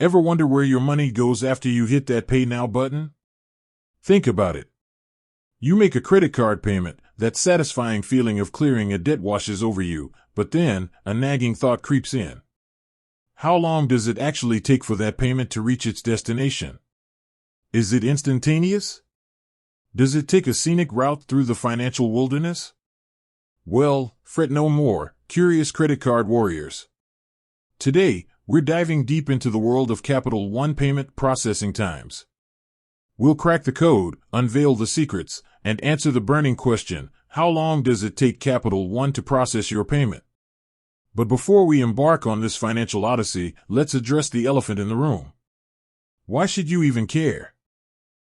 Ever wonder where your money goes after you hit that Pay Now button? Think about it. You make a credit card payment, that satisfying feeling of clearing a debt washes over you, but then a nagging thought creeps in. How long does it actually take for that payment to reach its destination? Is it instantaneous? Does it take a scenic route through the financial wilderness? Well, fret no more, curious credit card warriors. Today, we're diving deep into the world of Capital One payment processing times. We'll crack the code, unveil the secrets, and answer the burning question, how long does it take Capital One to process your payment? But before we embark on this financial odyssey, let's address the elephant in the room. Why should you even care?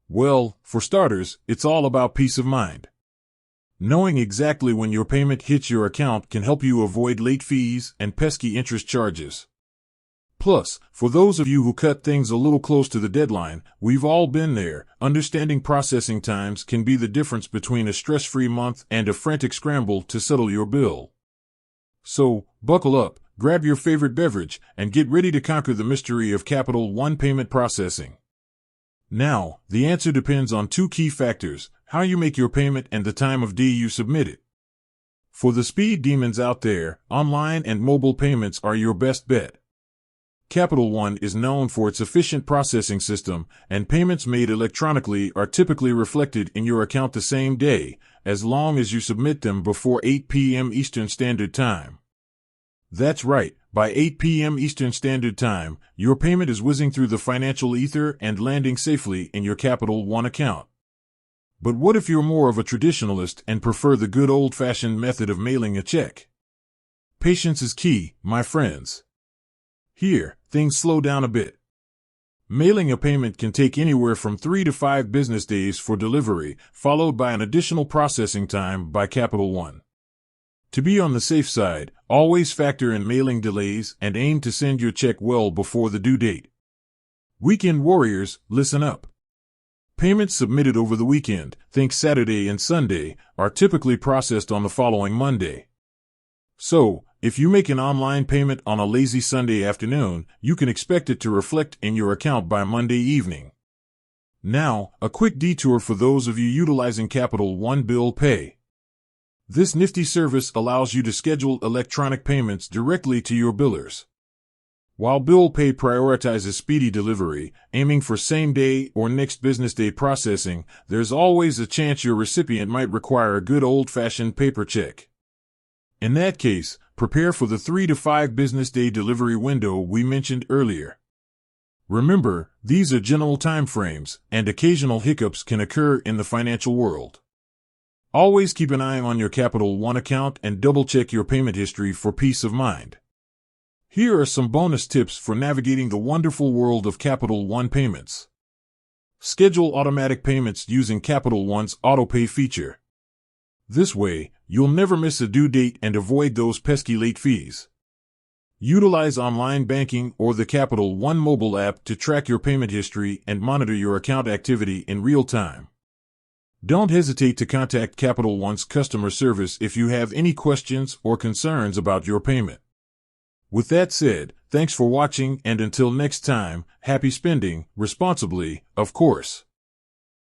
Well, for starters, it's all about peace of mind. Knowing exactly when your payment hits your account can help you avoid late fees and pesky interest charges. Plus, for those of you who cut things a little close to the deadline, we've all been there. Understanding processing times can be the difference between a stress-free month and a frantic scramble to settle your bill. So, buckle up, grab your favorite beverage, and get ready to conquer the mystery of Capital One payment processing. Now, the answer depends on two key factors: how you make your payment and the time of day you submit it. For the speed demons out there, online and mobile payments are your best bet. Capital One is known for its efficient processing system, and payments made electronically are typically reflected in your account the same day, as long as you submit them before 8 p.m. Eastern Standard Time. That's right, by 8 p.m. Eastern Standard Time, your payment is whizzing through the financial ether and landing safely in your Capital One account. But what if you're more of a traditionalist and prefer the good old-fashioned method of mailing a check? Patience is key, my friends. Here, things slow down a bit. Mailing a payment can take anywhere from 3 to 5 business days for delivery, followed by an additional processing time by Capital One. To be on the safe side, always factor in mailing delays and aim to send your check well before the due date. Weekend warriors, listen up. Payments submitted over the weekend, think Saturday and Sunday, are typically processed on the following Monday. So, if you make an online payment on a lazy Sunday afternoon, you can expect it to reflect in your account by Monday evening. Now, a quick detour for those of you utilizing Capital One Bill Pay. This nifty service allows you to schedule electronic payments directly to your billers. While Bill Pay prioritizes speedy delivery, aiming for same-day or next business day processing, there's always a chance your recipient might require a good old-fashioned paper check. In that case, prepare for the 3 to 5 business day delivery window we mentioned earlier. Remember, these are general time frames, and occasional hiccups can occur in the financial world. Always keep an eye on your Capital One account and double-check your payment history for peace of mind. Here are some bonus tips for navigating the wonderful world of Capital One payments. Schedule automatic payments using Capital One's AutoPay feature. This way, you'll never miss a due date and avoid those pesky late fees. Utilize online banking or the Capital One mobile app to track your payment history and monitor your account activity in real time. Don't hesitate to contact Capital One's customer service if you have any questions or concerns about your payment. With that said, thanks for watching, and until next time, happy spending, responsibly, of course.